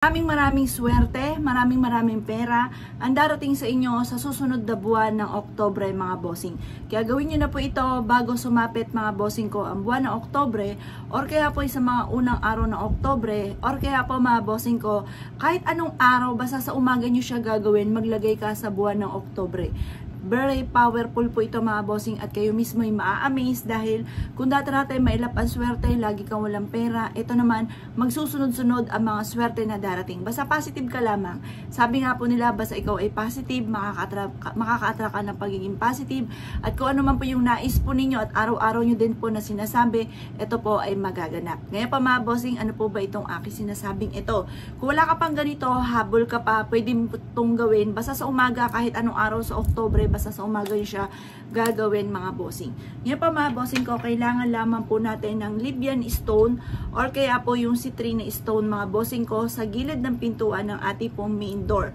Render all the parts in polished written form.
Maraming swerte, maraming pera ang darating sa inyo sa susunod na buwan ng Oktubre mga bossing. Kaya gawin nyo na po ito bago sumapit mga bossing ko ang buwan ng Oktubre, or kaya po sa mga unang araw ng Oktubre, or kaya po mga bossing ko kahit anong araw basta sa umaga nyo siya gagawin, maglagay ka sa buwan ng Oktubre. Very powerful po ito mga bossing, at kayo mismo ay maa-amaze dahil kung dati mailap ang swerte, lagi kang walang pera, ito naman magsusunod-sunod ang mga swerte na darating. Basta positive ka lamang. Sabi nga po nila, basta ikaw ay positive, makaka-attract ka ng pagiging positive, at kung ano man po yung nais po ninyo at araw-araw nyo din po na sinasabi, ito po ay magaganap. Ngayon pa mga bossing, ano po ba itong aking sinasabing ito? Kung wala ka pang ganito, habol ka pa, pwede mo itong gawin basta sa umaga, kahit anong araw sa Oktubre, basta sa umaga yun siya gagawin mga bossing. Ngayon pa mga bossing ko, kailangan lamang po natin ng Libyan stone or kaya po yung citrine stone mga bossing ko sa gilid ng pintuan ng ating pong main door.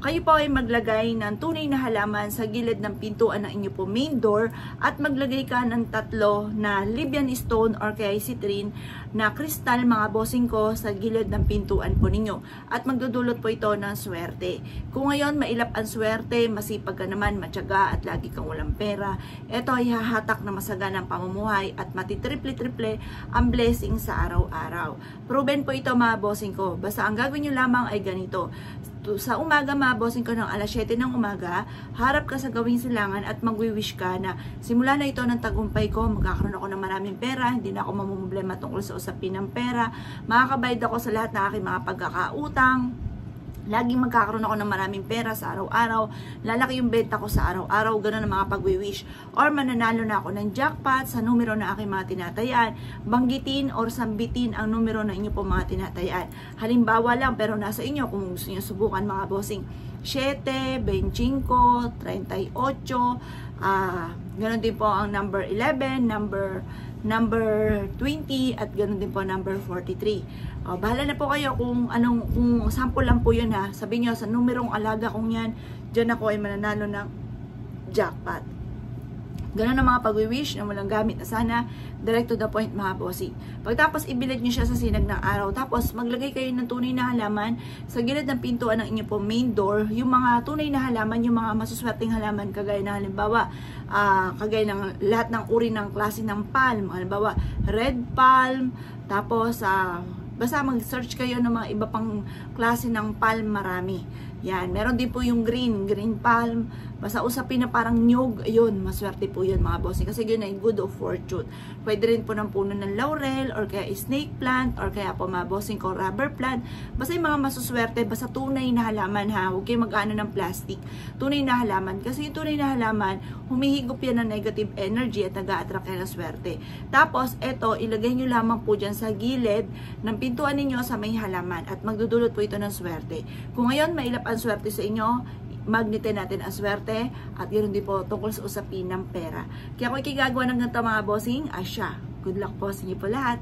Kayo po ay maglagay ng tunay na halaman sa gilid ng pintuan ng inyo po main door, at maglagay ka ng 3 na Libyan stone or kaya citrine na kristal mga bossing ko sa gilid ng pintuan po ninyo, at magdudulot po ito ng swerte. Kung ngayon mailap ang swerte, masipag ka naman, matyaga at lagi kang walang pera, ito ay hahatak na masaganang pamumuhay at matitriple-triple ang blessing sa araw-araw. Proven po ito mga bossing ko. Basta ang gagawin nyo lamang ay ganito. Sa umaga mga bossing ko ng alas 7 ng umaga, harap ka sa gawing silangan at magwi-wish ka na simula na ito ng tagumpay ko, magkakaroon ako ng maraming pera, hindi na ako mamumblema tungkol sa usapin ng pera, makakabayad ako sa lahat ng aking mga pagkakautang, laging magkakaroon ako ng maraming pera sa araw-araw, lalaki yung benta ko sa araw-araw, gano'n ang mga pagwi-wish. Or mananalo na ako ng jackpot sa numero na aking mga tinatayaan, banggitin or sambitin ang numero na inyo po mga tinatayaan. Halimbawa lang, pero nasa inyo kung gusto nyo subukan mga bossing. 7, 25, 38, gano'n din po ang number 11, number 20, at ganoon din po number 43. Bahala na po kayo kung sample lang po yun ha. Sabihin nyo sa numerong alaga kong yan, dyan ako ay mananalo ng jackpot. Ganun ang mga pag-wish na walang gamit na sana, direct to the point mga bossing. Pagtapos ibilad nyo siya sa sinag ng araw, tapos maglagay kayo ng tunay na halaman sa gilid ng pintuan ng inyo po main door. Yung mga tunay na halaman, yung mga masuswerteng halaman, kagaya na halimbawa, kagaya ng lahat ng uri ng klase ng palm, halimbawa red palm, tapos basta mag-search kayo ng mga iba pang klase ng palm, marami. Yan, meron din po yung green palm. Basta usapin na parang nyug, ayun, maswerte po yun mga bossing. Kasi yun ay good of fortune. Pwede rin po ng puno ng laurel, or kaya snake plant, or kaya po mga bossing ko rubber plant. Basta yung mga masuswerte, basta tunay na halaman ha. Huwag kayo mag-ano ng plastic. Tunay na halaman. Kasi yung tunay na halaman, humihigop yan ng negative energy at nag-a-attract yan ng swerte. Tapos, eto, ilagay nyo lamang po dyan sa gilid ng pintuan ninyo sa may halaman, at magdudulot po ito ng swerte. Kung ngayon mailap ang swerte sa inyo, magnetin natin ang swerte, at yun din po tungkol sa usapin ng pera. Kaya kung ikigagawa ng ganito mga bossing, asya. Good luck po sa inyo po lahat.